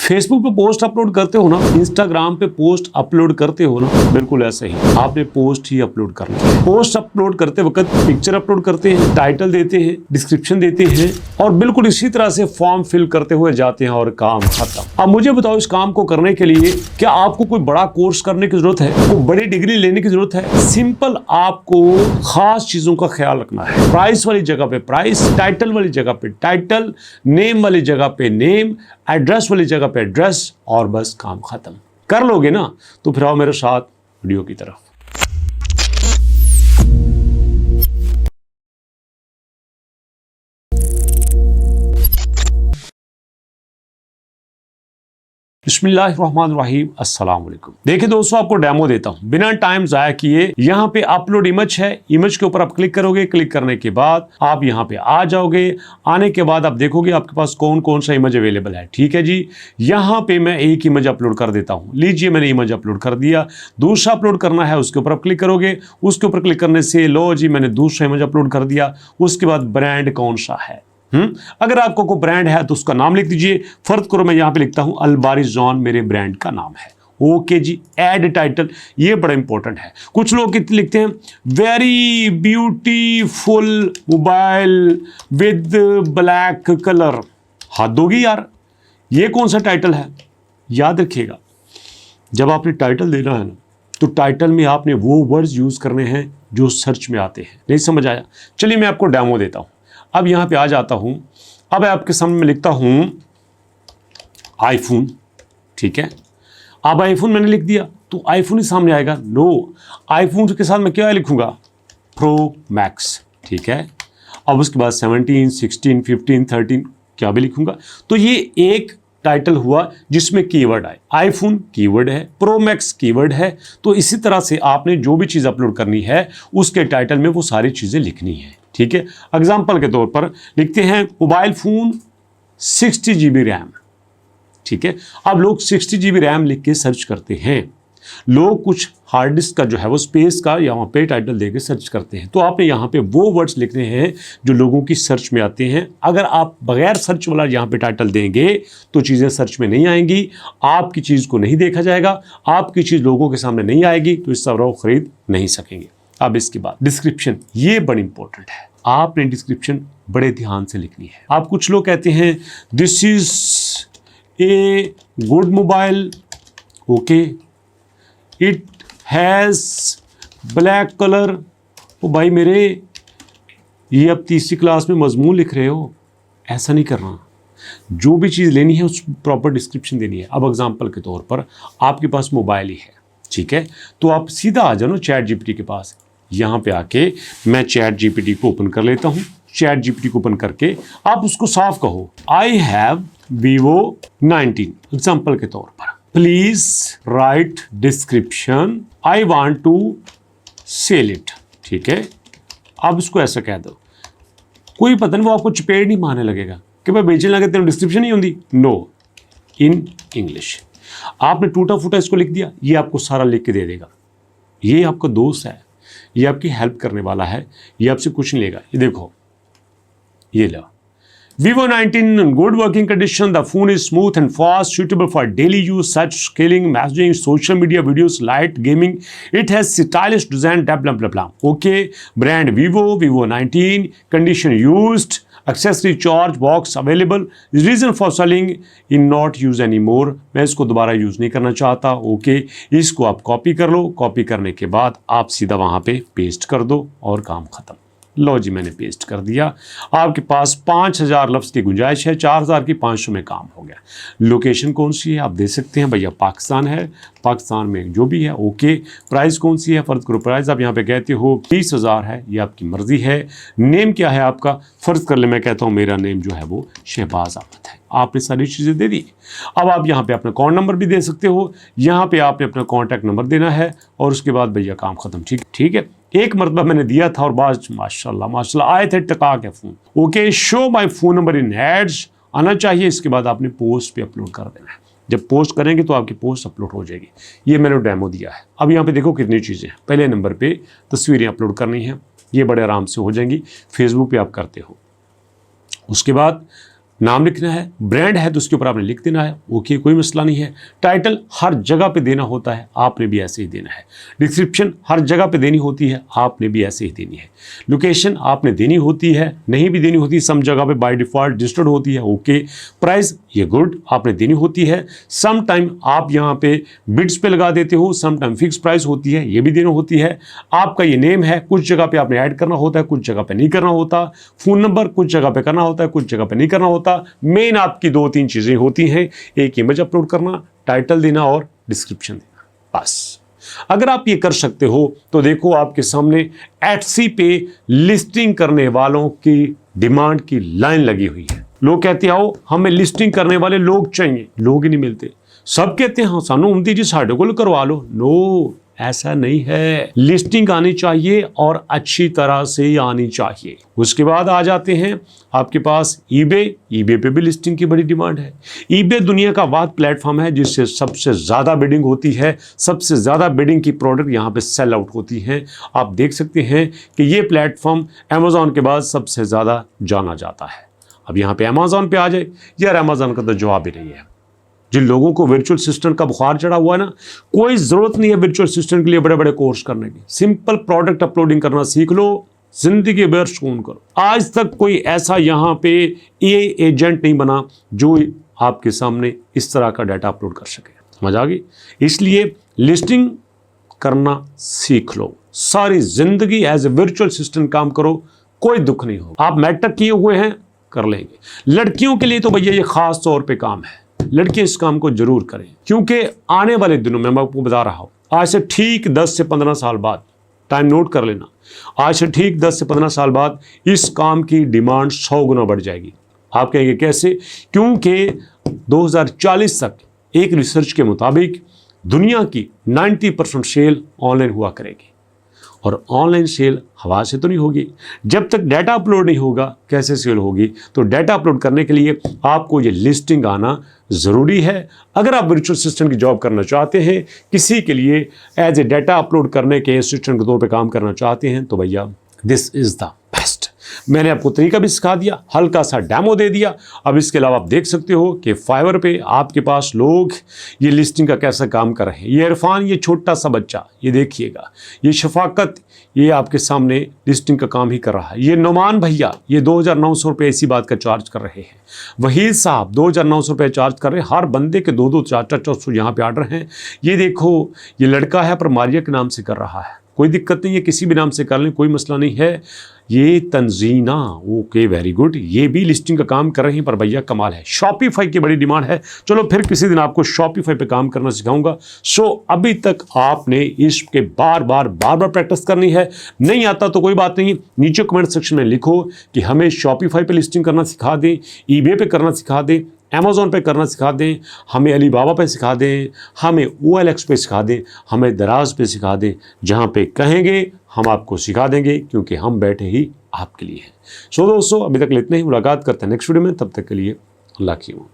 Facebook पे post upload करते हो ना, इंस्टाग्राम पे पोस्ट अपलोड करते हो ना, बिल्कुल ऐसे ही आपने पोस्ट ही अपलोड करना है। पोस्ट अपलोड करते वक्त पिक्चर अपलोड करते हैं, टाइटल देते हैं, डिस्क्रिप्शन देते हैं और बिल्कुल इसी तरह से फॉर्म फिल करते हुए जाते हैं और काम खत्म। अब मुझे बताओ, इस काम को करने के लिए क्या आपको कोई बड़ा कोर्स करने की जरूरत है, कोई बड़ी डिग्री लेने की जरूरत है? सिंपल आपको खास चीजों का ख्याल रखना है। प्राइस वाली जगह पे प्राइस, टाइटल वाली जगह पे टाइटल, नेम वाली जगह पे नेम, एड्रेस वाली जगह पे एड्रेस, और बस काम खत्म। कर लोगे ना तो फिर आओ मेरे साथ वीडियो की तरफ। बिस्मिल्लाहिर्रहमानिर्रहीम, अस्सलाम वालेकुम। देखिए दोस्तों, आपको डेमो देता हूं बिना टाइम जाया किए। यहाँ पे अपलोड इमेज है, इमेज के ऊपर आप क्लिक करोगे। क्लिक करने के बाद आप यहाँ पे आ जाओगे। आने के बाद आप देखोगे आपके पास कौन कौन सा इमेज अवेलेबल है। ठीक है जी, यहाँ पे मैं एक इमेज अपलोड कर देता हूँ। लीजिए, मैंने इमेज अपलोड कर दिया। दूसरा अपलोड करना है, उसके ऊपर आप क्लिक करोगे। उसके ऊपर क्लिक करने से लो जी, मैंने दूसरा इमेज अपलोड कर दिया। उसके बाद ब्रांड कौन सा है, अगर आपको कोई ब्रांड है तो उसका नाम लिख दीजिए। फर्ज करो मैं यहां पे लिखता हूं अल-बारिज़-जॉन, मेरे ब्रांड का नाम है। ओके जी, ऐड टाइटल, ये बड़ा इंपॉर्टेंट है। कुछ लोग लिखते हैं very beautiful mobile with black colour. हद होगी यार, ये कौन सा टाइटल है? याद रखिएगा, जब आपने टाइटल देना है ना, तो टाइटल में आपने वो वर्ड्स यूज करने हैं जो सर्च में आते हैं। नहीं समझ आया? चलिए मैं आपको डेमो देता हूं। अब यहां पे आ जाता हूं। अब आपके सामने में लिखता हूं आईफोन। ठीक है, अब आईफोन मैंने लिख दिया तो आईफोन ही सामने आएगा। नो, आईफोन के साथ मैं क्या लिखूंगा? Pro max. ठीक है, अब उसके बाद 17, 16, 15, 13 क्या भी लिखूंगा। तो ये एक टाइटल हुआ जिसमें कीवर्ड आए। आईफोन कीवर्ड है, प्रो मैक्स कीवर्ड है। तो इसी तरह से आपने जो भी चीज़ अपलोड करनी है उसके टाइटल में वो सारी चीज़ें लिखनी है। ठीक है, एग्जाम्पल के तौर पर लिखते हैं मोबाइल फोन 60 GB रैम। ठीक है, अब लोग 60 GB रैम लिख के सर्च करते हैं। लोग कुछ हार्ड डिस्क का जो है वो स्पेस का यहाँ पे टाइटल देके सर्च करते हैं। तो आपने यहाँ पे वो वर्ड्स लिखने हैं जो लोगों की सर्च में आते हैं। अगर आप बगैर सर्च वाला यहाँ पे टाइटल देंगे तो चीज़ें सर्च में नहीं आएंगी, आपकी चीज़ को नहीं देखा जाएगा, आपकी चीज़ लोगों के सामने नहीं आएगी, तो इस सब खरीद नहीं सकेंगे। अब इसके बाद डिस्क्रिप्शन, ये बड़ी इंपॉर्टेंट है। आपने डिस्क्रिप्शन बड़े ध्यान से लिखनी है। आप कुछ लोग कहते हैं this is a good mobile, okay, it has black colour. ओ भाई मेरे, ये अब तीसरी क्लास में मजमून लिख रहे हो, ऐसा नहीं करना। जो भी चीज़ लेनी है उस प्रॉपर डिस्क्रिप्शन देनी है। अब एग्जांपल के तौर पर आपके पास मोबाइल ही है, ठीक है, तो आप सीधा आ जाओ चैट जीपीटी के पास। यहाँ पे आके मैं चैट जीपीटी को ओपन कर लेता हूँ। चैट जीपीटी को ओपन करके आप उसको साफ कहो, आई हैव Vivo 19 एग्जाम्पल के तौर पर, please write description, I want to sell it. ठीक है, अब उसको ऐसा कह दो। कोई पता नहीं, वो आपको चपेट नहीं मारने लगेगा कि भाई बेचने लगे तेरे डिस्क्रिप्शन नहीं होती। No, in English. आपने टूटा फूटा इसको लिख दिया, ये आपको सारा लिख के दे देगा। ये आपका दोस्त है, ये आपकी हेल्प करने वाला है, ये आपसे कुछ नहीं लेगा। ये देखो, ये लो, Vivo 19 in good working condition. The phone is smooth and fast, suitable for daily use, such scaling, messaging, social media, videos, light gaming. It has stylish design, blah blah blah blah. Okay, brand Vivo, Vivo 19, condition used, accessory charge box available. Reason for selling in not use anymore. मैं इसको दोबारा use नहीं करना चाहता। Okay, इसको आप copy कर लो। Copy करने के बाद आप सीधा वहां पे पेस्ट कर दो और काम खत्म। लो जी, मैंने पेस्ट कर दिया। आपके पास 5000 लफ्ज़ की गुंजाइश है, 4000 की 500 में काम हो गया। लोकेशन कौन सी है आप दे सकते हैं, भैया पाकिस्तान है, पाकिस्तान में जो भी है। ओके, प्राइस कौन सी है, फ़र्ज़ करो प्राइस आप यहाँ पे कहते हो 20,000 है, ये आपकी मर्ज़ी है। नेम क्या है आपका, फ़र्ज़ कर ले मैं कहता हूँ मेरा नेम जो है वो शहबाज अहमद है। आपने सारी चीज़ें दे दी। अब आप यहाँ पे अपना अकाउंट नंबर भी दे सकते हो, यहाँ पे आपने अपना कॉन्टैक्ट नंबर देना है और उसके बाद भैया काम ख़त्म। ठीक है, एक मरतबा मैंने दिया था और बाद माशाल्लाह माशाल्लाह आए थे टका के phone. Okay, show my phone number in ads आना चाहिए। इसके बाद आपने पोस्ट पे अपलोड कर देना है। जब पोस्ट करेंगे तो आपकी पोस्ट अपलोड हो जाएगी। ये मैंने डेमो दिया है। अब यहाँ पे देखो कितनी चीज़ें हैं। पहले नंबर पे तस्वीरें अपलोड करनी है, ये बड़े आराम से हो जाएंगी। फेसबुक पे आप करते हो। उसके बाद नाम लिखना है, ब्रांड है तो उसके ऊपर आपने लिख देना है, ओके, कोई मसला नहीं है। टाइटल हर जगह पे देना होता है, आपने भी ऐसे ही देना है। डिस्क्रिप्शन हर जगह पे देनी होती है, आपने भी ऐसे ही देनी है। लोकेशन आपने देनी होती है, नहीं भी देनी होती, सम जगह पे बाय डिफॉल्ट रजिस्टर्ड होती है, ओके। प्राइस ये गुड आपने देनी होती है। सम टाइम आप यहाँ पे बिड्स पे लगा देते हो, सम टाइम फिक्स प्राइस होती है, ये भी देनी होती है। आपका ये नेम है, कुछ जगह पे आपने ऐड करना होता है, कुछ जगह पे नहीं करना होता। फोन नंबर कुछ जगह पे करना होता है, कुछ जगह पे नहीं करना होता। मेन आपकी 2-3 चीजें होती हैं, एक इमेज अपलोड करना, टाइटल देना और डिस्क्रिप्शन देना, बस। अगर आप ये कर सकते हो तो देखो आपके सामने Etsy पे लिस्टिंग करने वालों की डिमांड की लाइन लगी हुई है। लोग कहते हैं आओ हमें लिस्टिंग करने वाले लोग चाहिए, लोग ही नहीं मिलते। सब कहते हैं हाँ सानू उमदी जी साढ़े को करवा लो, नो ऐसा नहीं है। लिस्टिंग आनी चाहिए और अच्छी तरह से आनी चाहिए। उसके बाद आ जाते हैं आपके पास ईबे पे भी लिस्टिंग की बड़ी डिमांड है। ईबे दुनिया का वाद प्लेटफॉर्म है जिससे सबसे ज़्यादा बिडिंग होती है, सबसे ज़्यादा बिडिंग की प्रोडक्ट यहाँ पे सेल आउट होती हैं। आप देख सकते हैं कि ये प्लेटफॉर्म अमेज़ॉन के बाद सबसे ज़्यादा जाना जाता है। अब यहाँ पे अमेज़ॉन पे आ जाए, यार अमेज़ॉन का तो जवाब ही नहीं है। जिन लोगों को वर्चुअल असिस्टेंट का बुखार चढ़ा हुआ है ना, कोई ज़रूरत नहीं है वर्चुअल असिस्टेंट के लिए बड़े बड़े कोर्स करने की। सिंपल प्रोडक्ट अपलोडिंग करना सीख लो, जिंदगी भर सुकून करो। आज तक कोई ऐसा यहाँ पे एआई एजेंट नहीं बना जो आपके सामने इस तरह का डाटा अपलोड कर सके। समझ आ गई? इसलिए लिस्टिंग करना सीख लो, सारी जिंदगी एज ए वर्चुअल असिस्टेंट काम करो, कोई दुख नहीं हो। आप मैट्रिक किए हुए हैं, कर लेंगे। लड़कियों के लिए तो भैया ये खास तौर पे काम है, लड़कियां इस काम को जरूर करें, क्योंकि आने वाले दिनों में मैं आपको बता रहा हूं, आज से ठीक 10 से 15 साल बाद, टाइम नोट कर लेना, आज से ठीक 10 से 15 साल बाद इस काम की डिमांड 100 गुना बढ़ जाएगी। आप कहेंगे कैसे? क्योंकि 2040 तक एक रिसर्च के मुताबिक दुनिया की 90% सेल ऑनलाइन हुआ करेगी। और ऑनलाइन सेल हवा से तो नहीं होगी, जब तक डाटा अपलोड नहीं होगा कैसे सेल होगी? तो डाटा अपलोड करने के लिए आपको ये लिस्टिंग आना ज़रूरी है। अगर आप वर्चुअल असिस्टेंट की जॉब करना चाहते हैं, किसी के लिए एज ए डाटा अपलोड करने के असिस्टेंट के तौर पे काम करना चाहते हैं, तो भैया दिस इज़ द बेस्ट। मैंने आपको तरीका भी सिखा दिया, हल्का सा डेमो दे दिया। अब इसके अलावा आप देख सकते हो कि फाइवर पे आपके पास लोग ये लिस्टिंग का कैसा काम कर रहे हैं। ये इरफान, ये छोटा सा बच्चा, ये देखिएगा, ये शफाकत, ये आपके सामने लिस्टिंग का काम ही कर रहा है। ये नुमान भैया, ये 2900 रुपये इसी बात का चार्ज कर रहे हैं। वहीद साहब 2900 रुपये चार्ज कर रहे हैं। हर बंदे के 2-2, 4-4, 400 यहाँ पे ऑर्डर हैं। ये देखो, ये लड़का है पर मारिया के नाम से कर रहा है, कोई दिक्कत नहीं है, किसी भी नाम से कर लें, कोई मसला नहीं है। ये तंजीना, ओके वेरी गुड, ये भी लिस्टिंग का काम कर रही हैं, पर भैया कमाल है। शॉपिफाई की बड़ी डिमांड है, चलो फिर किसी दिन आपको शॉपिफाई पे काम करना सिखाऊंगा। सो अभी तक आपने इसके बार बार प्रैक्टिस करनी है। नहीं आता तो कोई बात नहीं, नीचे कमेंट सेक्शन में लिखो कि हमें शॉपिफाई पे लिस्टिंग करना सिखा दें, ईबे पे करना सिखा दें, अमेज़ॉन पे करना सिखा दें, हमें अलीबाबा पे सिखा दें, हमें OLX पे सिखा दें, हमें दराज पे सिखा दें। जहाँ पे कहेंगे हम आपको सिखा देंगे, क्योंकि हम बैठे ही आपके लिए हैं। सो दोस्तों, अभी तक इतना ही। मुलाकात करते हैं नेक्स्ट वीडियो में, तब तक के लिए अल्लाह की अमान।